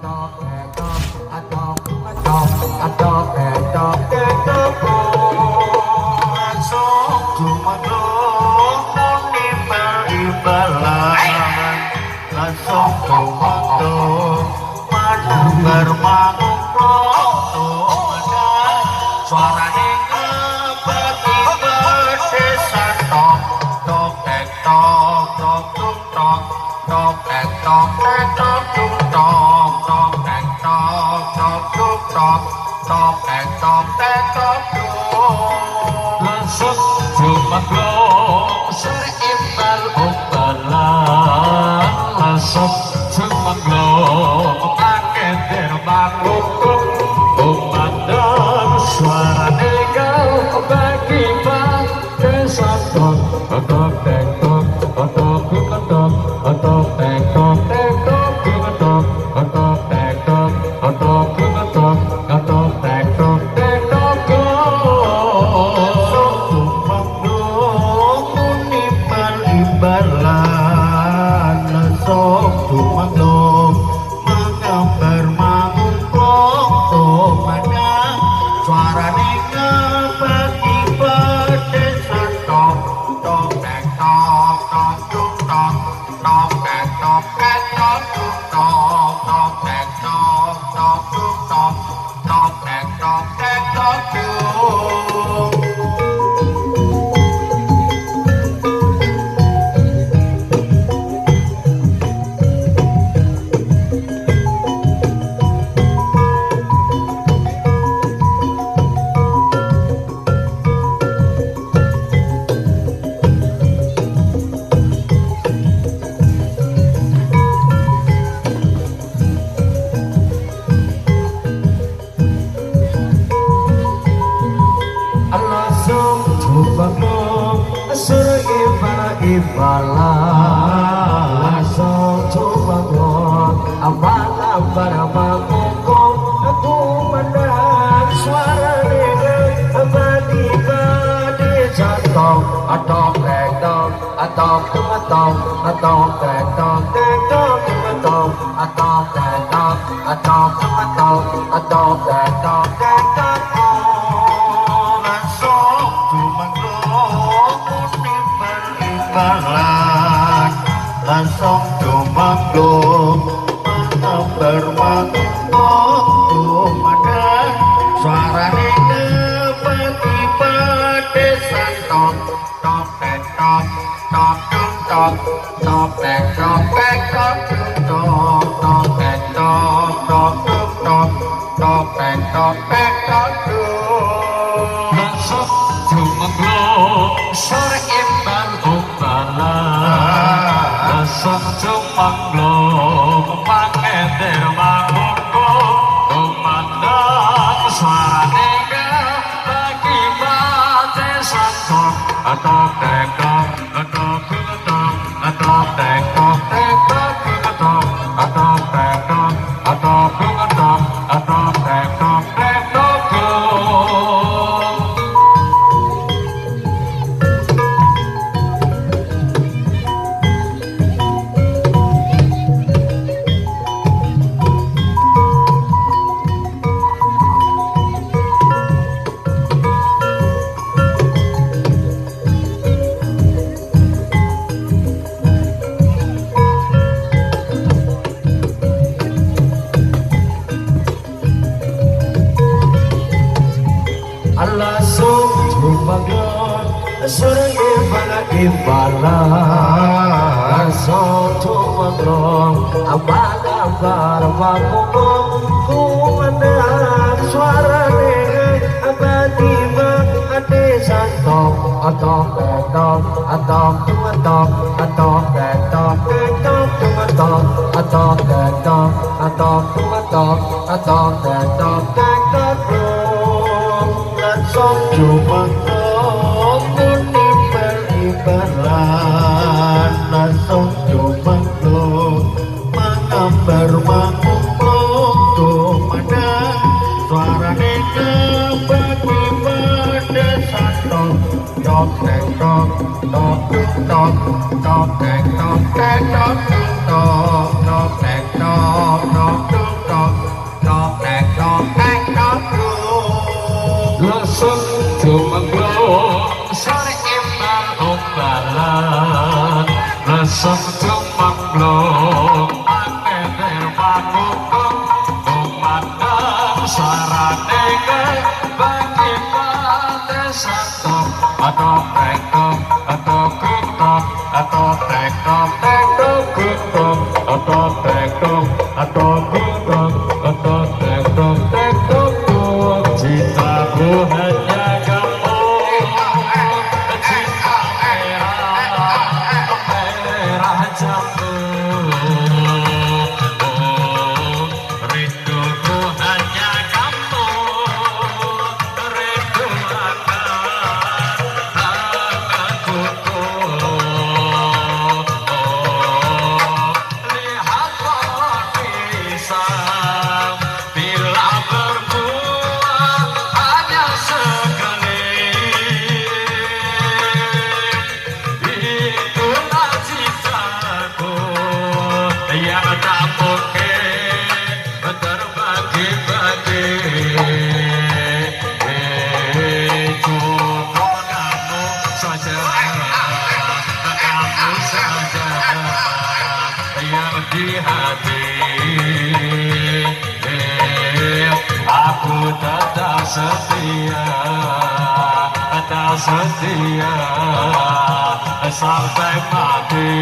Dog, samblung aneter pakukum umandang sarane bagi pate santom atau tektom atau kutom atau tektom tektom kutom atau tektom atau kutom atau tektom tektom kutom cintaku hanya kamu cinta merah jambu rinduku hanya kamu rindu akan kuku lihat pohon pisang bila berbuah hanya sekali itulah cintaku yang tak mungkin terbagi-bagi cuma kamu saja yang di hati aku tetap setia sampai mati.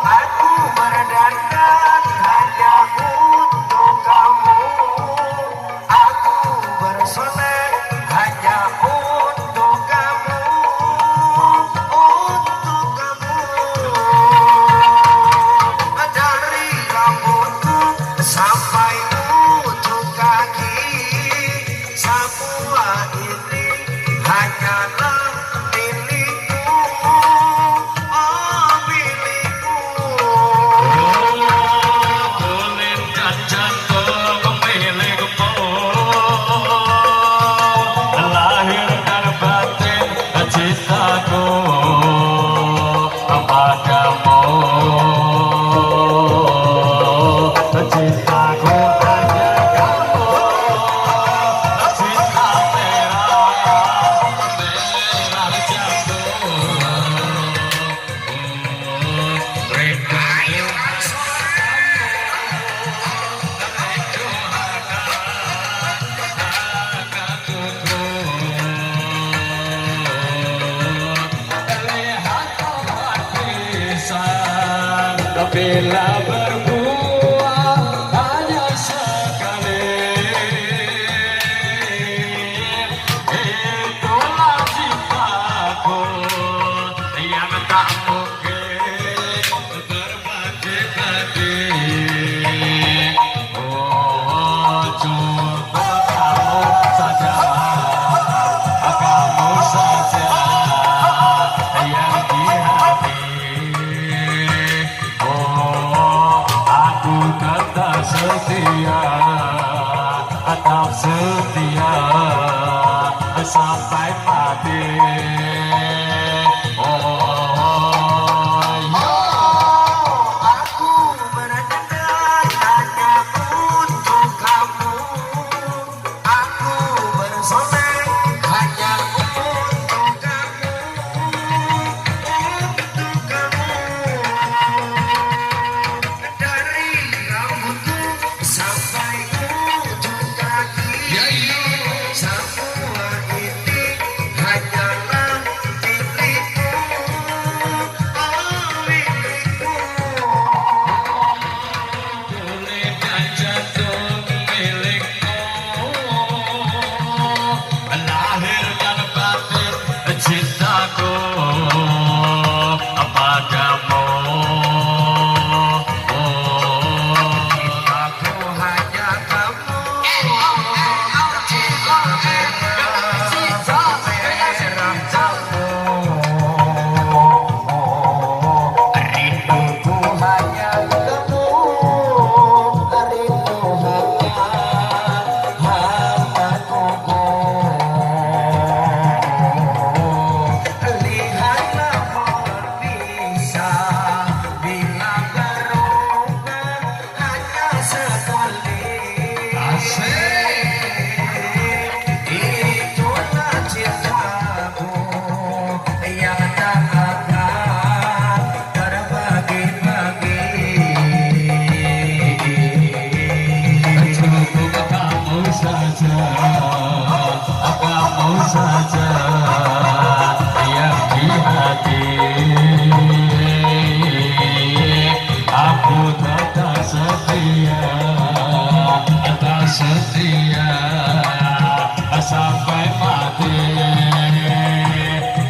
Aku berdandan hanya untuk kamu. Aku bersolek hanya untuk kamu. Untuk kamu. Dari rambutku sampai ujung kaki, semua ini hanyalah milikku. Oh, milikku. Kulit dan jantung milikmu, lahir dan batin cintaku padamu. Cintaku hanya kamu, cinta merah jambu. Bila berbuah hanya sekali, itulah cintaku yang tak mungkin terbagi-bagi. Oh, cuma kamu saja yang di hati. Aku tetap setia sampai mati. Oh, hati aku tetap setia, tak setia sampai mati.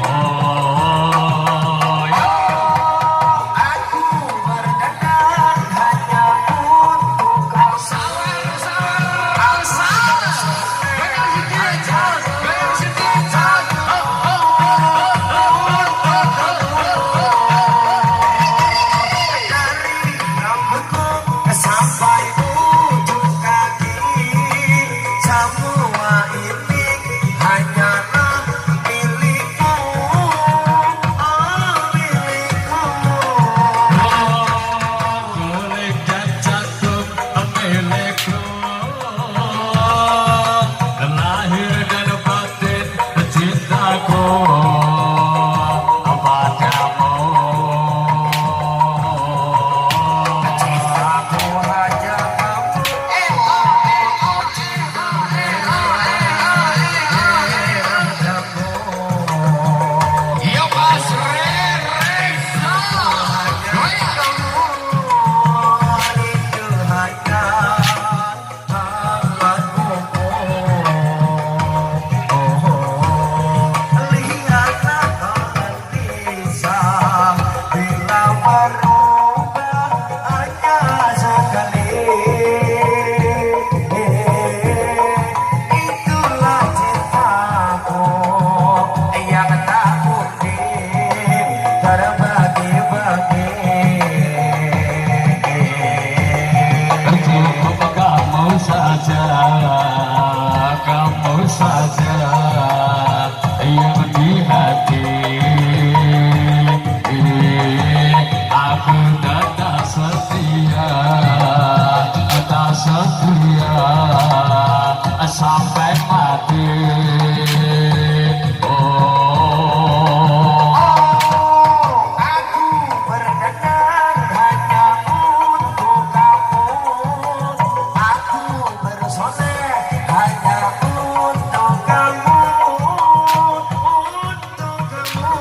Oh ya, Aku berkenan hanya untuk kau. Dari rambutku sampai ujung kaki, semua ini hanyalah milikmu, oh milikmu. kulit dan jantung milikku, lahir dan batin cintaku padamu. Cintaku hanya kamu. Yo Mas Rere. Itulah cintaku yang tak mungkin terbagi-bagi. Cukup kamu saja yang di hati. Aku tetap setia, tak setia sampai mati. Oh, Aku berkenan hanya untuk kamu. Aku bersoleh hanya untuk kamu, untuk kamu.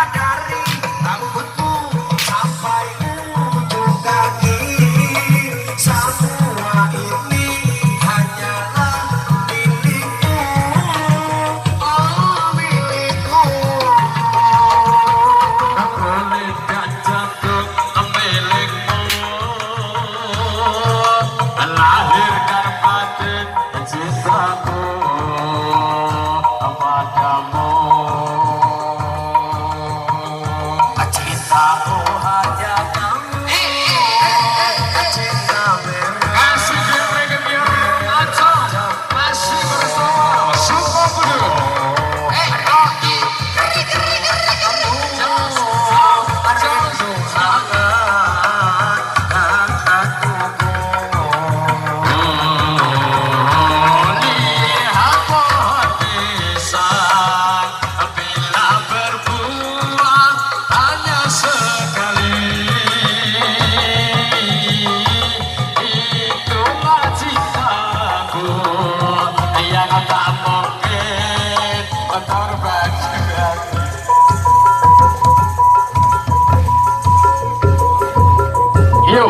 Dari rambutku sampai ujung kaki, semua ini hanyalah milikmu, oh milikmu. kulit dan jantung milikmu, lahir dan batin cintaku padamu. Cintaku hanya kamu. Cinta merah. Masih direnggeng aja. Masih bersama Suko Kudu. Rocky. Lihat pohon pisang bila berbuah hanya sekali. Itulah cintaku yang tak mungkin terbagi-bagi. Yo.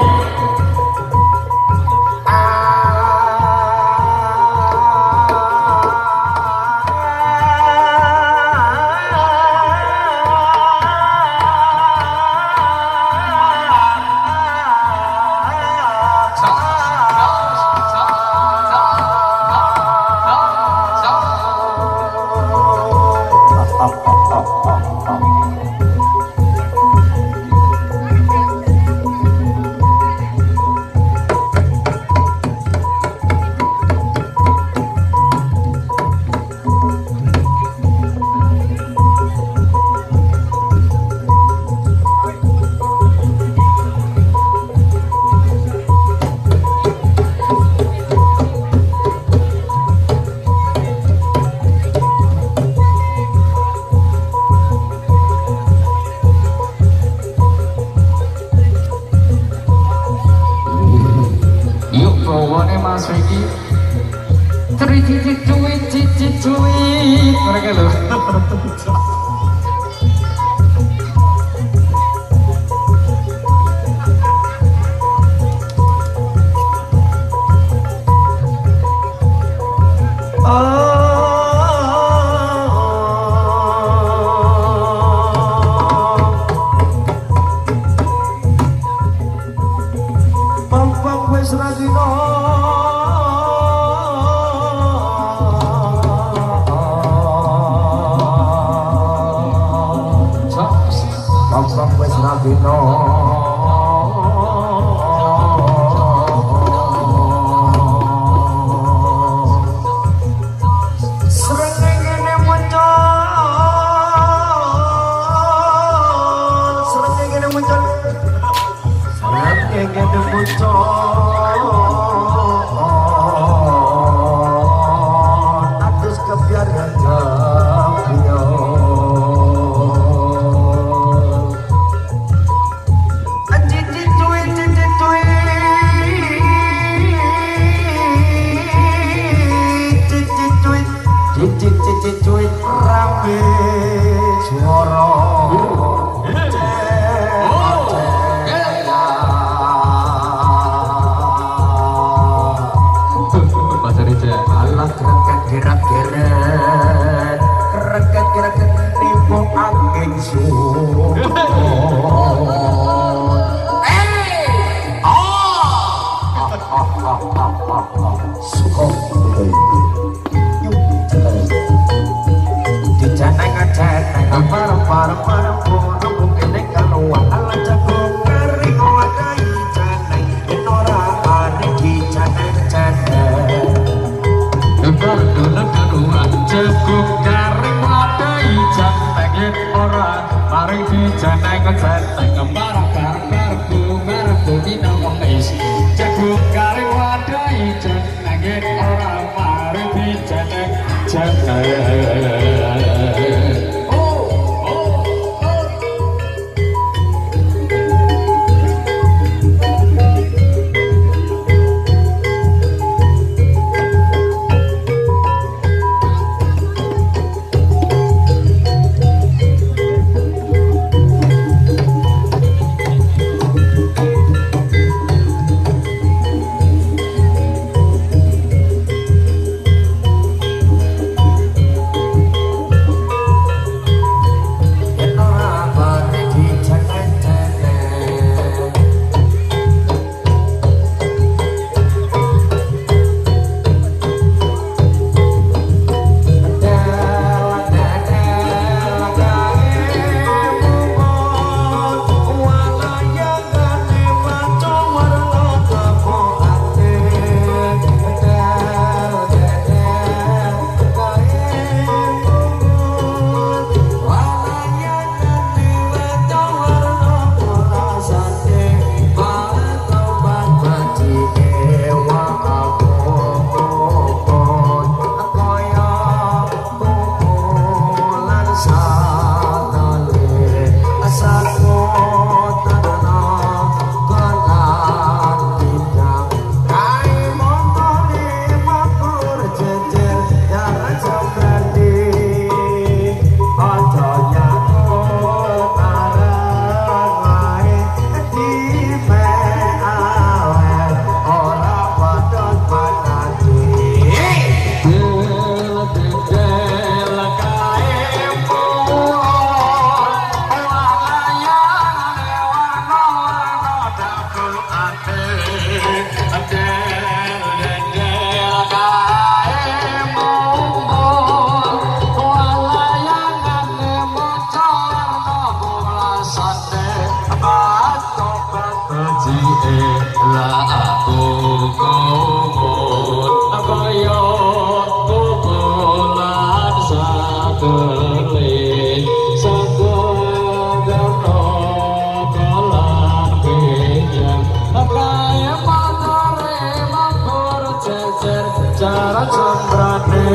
Cara cembrane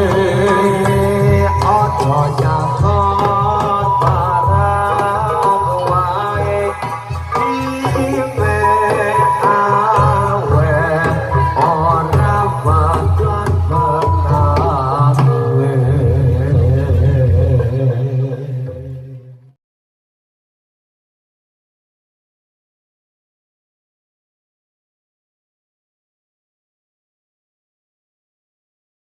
ojo nyakon